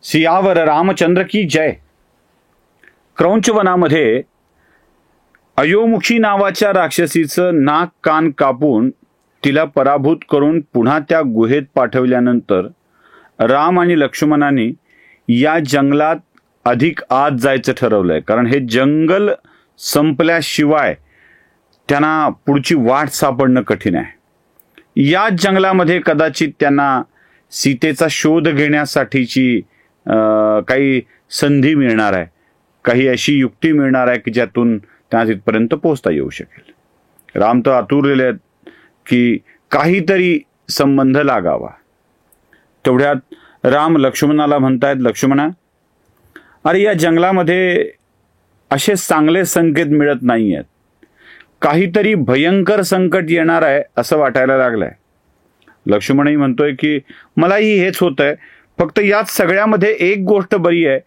सियावर रामचंद्र की जय. क्रौंच वनामध्ये अयोमुखी नावाच्या राक्षसीचं नाक कान कापून तिला पराभूत करून पुन्हा त्या गुहेत पाठवल्यानंतर राम आणि लक्ष्मणांनी या जंगलात अधिक आत जायचं ठरवलंय. कारण हे जंगल संपल्याशिवाय त्यांना पुढची वाट सापडणं कठीण आहे. या जंगलामध्ये कदाचित त्यांना सीतेचा शोध घेण्यासाठीची काही संधी मिळणार आहे, काही अशी युक्ती मिळणार आहे की ज्यातून त्यांना तिथपर्यंत पोहोचता येऊ शकेल. राम तर आतुरलेले आहेत की काहीतरी संबंध लागावा. तेवढ्यात राम लक्ष्मणाला म्हणतायत, लक्ष्मणा, अरे या जंगलामध्ये असे चांगले संकेत मिळत नाही आहेत. काहीतरी भयंकर संकट येणार आहे असं वाटायला लागलंय. लक्ष्मणही म्हणतोय की मलाही हेच होत आहे. फक्त यात सगळ्यामध्ये एक गोष्ट बरी आहे,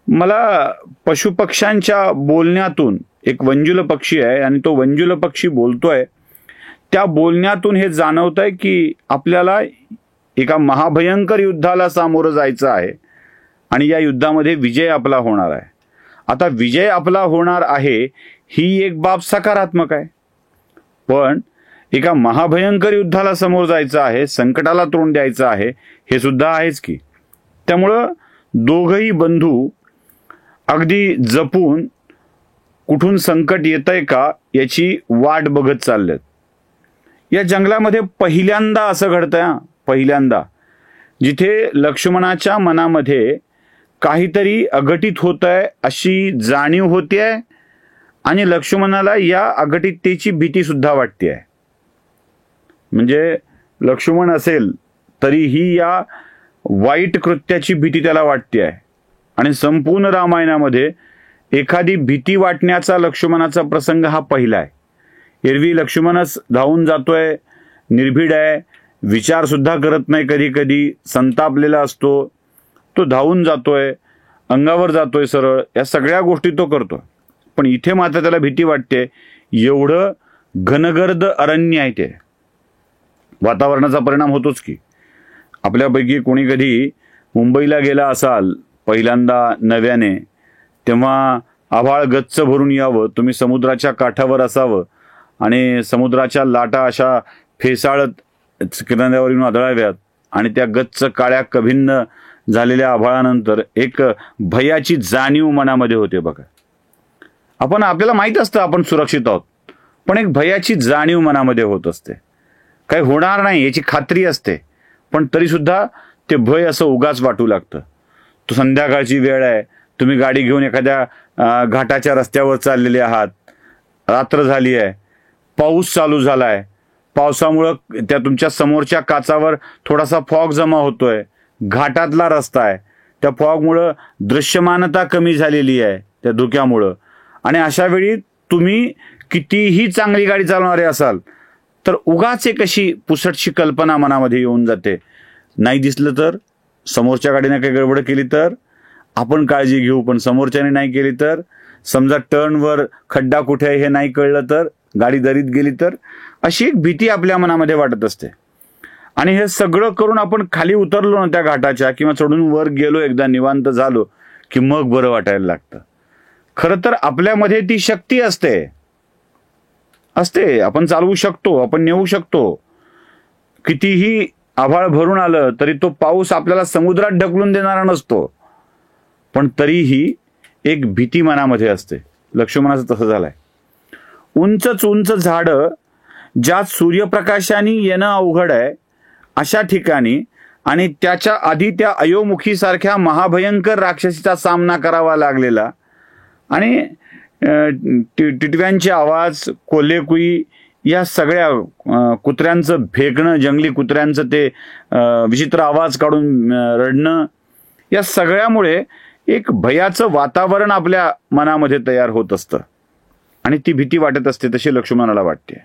मला पशुपक्ष्यांच्या बोलण्यातून, एक वंजुल पक्षी आहे आणि तो वंजुल पक्षी बोलतोय, त्या बोलण्यातून हे जाणवत आहे की आपल्याला एका महाभयंकर युद्धाला सामोरं जायचं आहे आणि या युद्धामध्ये विजय आपला होणार आहे. आता विजय आपला होणार आहे ही एक बाब सकारात्मक आहे, पण एका महाभयंकर युद्धाला समोर जायचं आहे, संकटाला तोंड द्यायचं आहे, हे सुद्धा आहेच की. त्यामुळं दोघही बंधू अगदी जपून कुठून संकट येतंय का याची वाट बघत चाललेत. या जंगलामध्ये पहिल्यांदा असं घडतंय, पहिल्यांदा जिथे लक्ष्मणाच्या मनामध्ये काहीतरी अघटित होत आहे अशी जाणीव होतीये आणि लक्ष्मणाला या अघटिततेची भीती सुद्धा वाटते. म्हणजे लक्ष्मण असेल तरीही या वाईट कृत्याची भीती त्याला वाटते आहे. आणि संपूर्ण रामायणामध्ये एखादी भीती वाटण्याचा लक्ष्मणाचा प्रसंग हा पहिला आहे. एरवी लक्ष्मणच धावून जातोय, निर्भीड आहे, विचार सुद्धा करत नाही, कधी कधी संतापलेला असतो, तो धावून जातोय, अंगावर जातोय सरळ, या सगळ्या गोष्टी तो करतोय. पण इथे मात्र त्याला भीती वाटते. एवढं घनगर्द अरण्य आहे ते. वातावरणाचा परिणाम होतोच की. आपल्यापैकी कोणी कधी मुंबईला गेला असाल पहिल्यांदा नव्याने, तेव्हा आभाळ गच्च भरून यावं, तुम्ही समुद्राच्या काठावर असावं आणि समुद्राच्या लाटा अशा फेसाळत किनाऱ्यावर येऊन आदळाव्यात आणि त्या गच्च काळ्या कभिन्न झालेल्या आभाळानंतर एक भयाची जाणीव मनामध्ये होते बघा. आपल्याला माहीत असतं आपण सुरक्षित आहोत, पण एक भयाची जाणीव मनामध्ये होत असते. काही होणार नाही याची खात्री असते, पण तरी सुद्धा ते भय असं उगाच वाटू लागतं. तो संध्याकाळची वेळ आहे, तुम्ही गाडी घेऊन एखाद्या घाटाच्या रस्त्यावर चाललेले आहात, रात्र झाली आहे, पाऊस चालू झालाय, पावसामुळं त्या तुमच्या समोरच्या काचावर थोडासा फॉग जमा होतोय, घाटातला रस्ता आहे, त्या फॉगमुळं दृश्यमानता कमी झालेली आहे त्या धुक्यामुळं. आणि अशा वेळी तुम्ही कितीही चांगली गाडी चालवणारे असाल तर उगाच एक अशी पुसटशी कल्पना मनामध्ये येऊन जाते, नाही दिसलं तर, समोरच्या गाडीने काही गडबड केली तर आपण काळजी घेऊ, पण समोरच्याने नाही केली तर, समजा टर्नवर खड्डा कुठे आहे हे नाही कळलं तर, गाडी दरीत गेली तर, अशी एक भीती आपल्या मनामध्ये वाटत असते. आणि हे सगळं करून आपण खाली उतरलो ना त्या घाटाच्या, किंवा चढून वर गेलो, एकदा निवांत झालो की मग बरं वाटायला लागतं. खरं तर आपल्यामध्ये ती शक्ती असते, आपण चालवू शकतो, आपण नेऊ शकतो. कितीही आभाळ भरून आलं तरी तो पाऊस आपल्याला समुद्रात ढकलून देणारा नसतो, पण तरीही एक भीती मनामध्ये असते. लक्ष्मणाचं तसं झालंय. उंचच उंच झाडं ज्यात सूर्यप्रकाशाने येणं अवघड आहे अशा ठिकाणी, आणि त्याच्या आधी त्या अयोमुखी सारख्या महाभयंकर राक्षसीचा सामना करावा लागलेला, आणि टिटव्यांचे आवाज, कोल्हेकुई, या सगळ्या कुत्र्यांचं भेकणं, जंगली कुत्र्यांचं ते विचित्र आवाज काढून रडणं, या सगळ्यामुळे एक भयाचं वातावरण आपल्या मनामध्ये तयार होत असतं आणि ती भीती वाटत असते. तशी लक्ष्मणाला वाटते.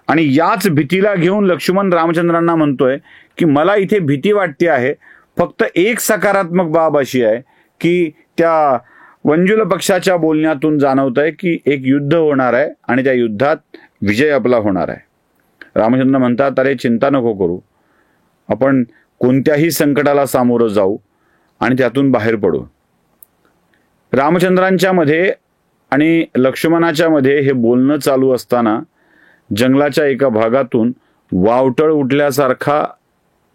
आणि याच भीतीला घेऊन लक्ष्मण रामचंद्रांना म्हणतोय की मला इथे भीती वाटते आहे, फक्त एक सकारात्मक बाब अशी आहे की त्या वंजुल पक्षाच्या बोलण्यातून जाणवत आहे की एक युद्ध होणार आहे आणि त्या युद्धात विजय आपला होणार आहे. रामचंद्र म्हणतात, अरे चिंता नको करू, आपण कोणत्याही संकटाला सामोरं जाऊ आणि त्यातून बाहेर पडू. रामचंद्रांच्या मध्ये आणि लक्ष्मणाच्या मध्ये हे बोलणं चालू असताना जंगलाच्या एका भागातून वावटळ उठल्यासारखा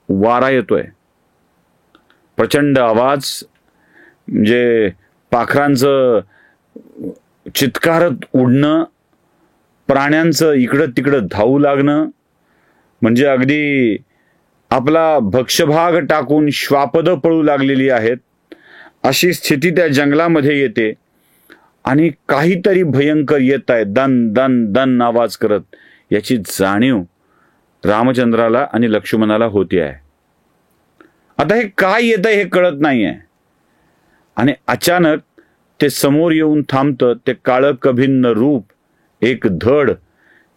वारा येतोय. प्रचंड आवाज, म्हणजे पाखरांचं चित्कारत उडणं, प्राण्यांचं इकडं तिकडं धावू लागणं, म्हणजे अगदी आपला भक्षभाग टाकून श्वापदं पळू लागलेली आहेत अशी स्थिती त्या जंगलामध्ये येते. आणि काहीतरी भयंकर येत आहे, दन दन दन आवाज करत, याची जाणीव रामचंद्राला आणि लक्ष्मणाला होती आहे. आता हे काय येत आहे हे कळत नाहीये. आणि अचानक ते समोर येऊन थांबतं. ते काळं कभिन्न रूप, एक धड,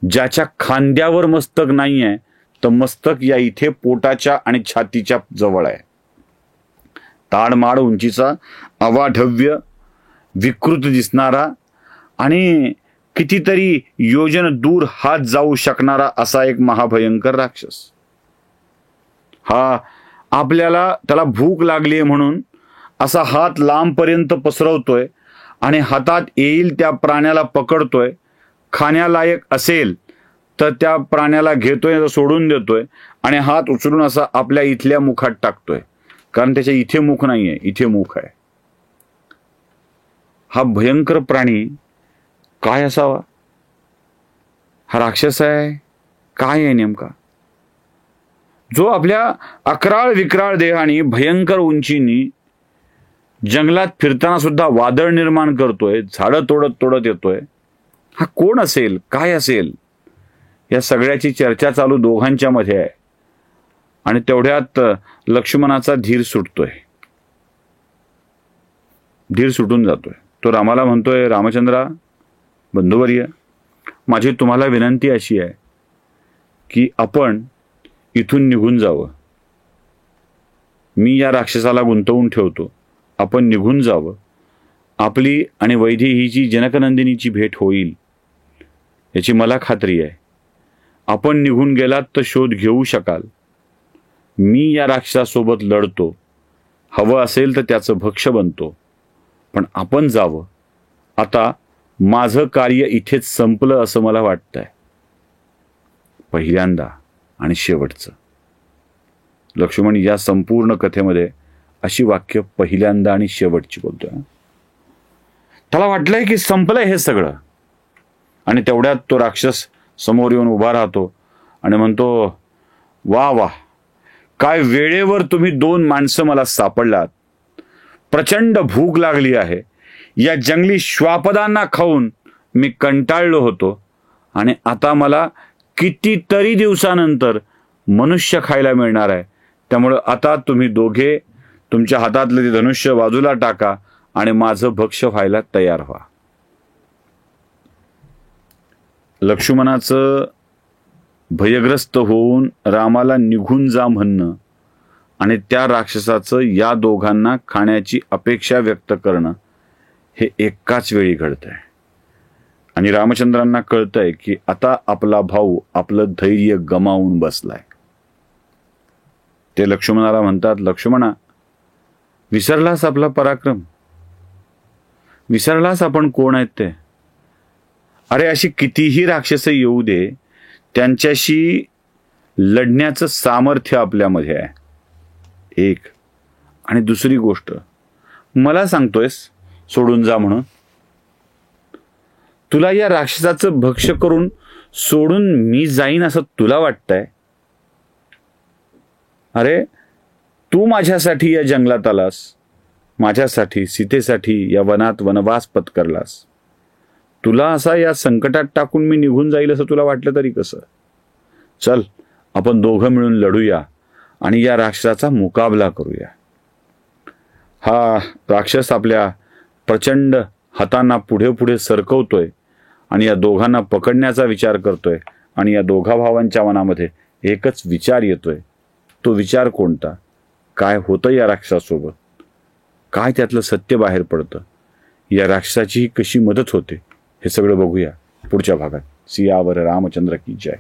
ज्याच्या खांद्यावर मस्तक नाहीये, तर मस्तक या इथे पोटाच्या आणि छातीच्या जवळ आहे. ताडमाड उंचीचा, अवाढव्य, विकृत दिसणारा आणि कितीतरी योजन दूर हात जाऊ शकणारा असा एक महाभयंकर राक्षस. हा आपल्याला, त्याला भूक लागली म्हणून असा हात लांबपर्यंत पसरवतोय आणि हातात येईल त्या प्राण्याला पकडतोय. खाण्यालायक असेल तर त्या प्राण्याला घेतोय, सोडून देतोय आणि हात उचलून असा आपल्या इथल्या मुखात टाकतोय, कारण त्याच्या इथे मुख नाहीये, इथे मुख आहे. हा भयंकर प्राणी काय असावा? हा राक्षस आहे काय आहे नेमका, जो आपल्या अकराळ विक्राळ देहाने भयंकर उंचीनी जंगलात फिरताना सुद्धा वादळ निर्माण करतोय, झाडं तोडत तोडत येतोय? हा कोण असेल, काय असेल? या सगळ्याची चर्चा चालू दोघांच्या मध्ये आहे. आणि तेवढ्यात लक्ष्मणाचा धीर सुटतोय, धीर सुटून जातोय. तो रामाला म्हणतोय, रामचंद्रा बंधुवर्य, माझी तुम्हाला विनंती अशी आहे की आपण इथून निघून जावं. मी या राक्षसाला गुंतवून ठेवतो, आपण निघून जावं. आपली आणि वैदेहीची जनकनंदिनीची भेट होईल याची मला खात्री आहे. आपण निघून गेलात तर शोध घेऊ शकाल. मी या राक्षसासोबत लढतो, हवं असेल तर त्याचं भक्ष बनतो, पण आपण जावं. आता माझं कार्य इथेच संपलं असं मला वाटतंय. पहिल्यांदा आणि शेवटचं. लक्ष्मण या संपूर्ण कथेमध्ये अशी वाक्य पहिल्यांदा आणि शेवटची बोलतोय. त्याला वाटलंय की संपलंय हे सगळं. आणि तेवढ्यात तो राक्षस समोर येऊन उभा राहतो आणि म्हणतो, वा वा, काय वेळेवर तुम्ही 2 माणसं मला सापडलात. प्रचंड भूक लागली आहे. या जंगली श्वापदांना खाऊन मी कंटाळलो होतो आणि आता मला कितीतरी दिवसानंतर मनुष्य खायला मिळणार आहे. त्यामुळं आता तुम्ही दोघे तुमच्या हातातले ते धनुष्य बाजूला टाका आणि माझं भक्ष्य व्हायला तयार व्हा. लक्ष्मणाचं भयग्रस्त होऊन रामाला निघून जा म्हणणं आणि त्या राक्षसाचं या दोघांना खाण्याची अपेक्षा व्यक्त करणं हे एकाच वेळी घडतंय. आणि रामचंद्रांना कळतंय की आता आपला भाऊ आपलं धैर्य गमावून बसलाय. ते लक्ष्मणाला म्हणतात, लक्ष्मणा, विसरलास आपला पराक्रम? विसरलास आपण कोण आहेत ते? अरे अशी कितीही राक्षस येऊ दे, त्यांच्याशी लढण्याचं सामर्थ्य आपल्यामध्ये आहे. एक. आणि दुसरी गोष्ट, मला सांगतोयस सोडून जा म्हणून? तुला या राक्षसाचं भक्ष्य करून सोडून मी जाईन असं तुला वाटतंय? अरे तू माझ्यासाठी या जंगलात आलास, माझ्यासाठी, सीतेसाठी या वनात वनवास पत्करलास. तुला असा या संकटात टाकून मी निघून जाईल असं तुला वाटलं तरी कसं? चल, आपण दोघं मिळून लढूया आणि या राक्षसाचा मुकाबला करूया. हा राक्षस आपल्या प्रचंड हातांना पुढे पुढे सरकवतोय आणि या दोघांना पकडण्याचा विचार करतोय. आणि या दोघा भावांच्या मनामध्ये एकच विचार येतोय. तो विचार कोणता? काय होतं या राक्षसासोबत? काय त्यातलं सत्य बाहेर पडतं? या राक्षसाची कशी मदत होते? हे सगळं बघूया पुढच्या भागात. सियावर रामचंद्र की जय.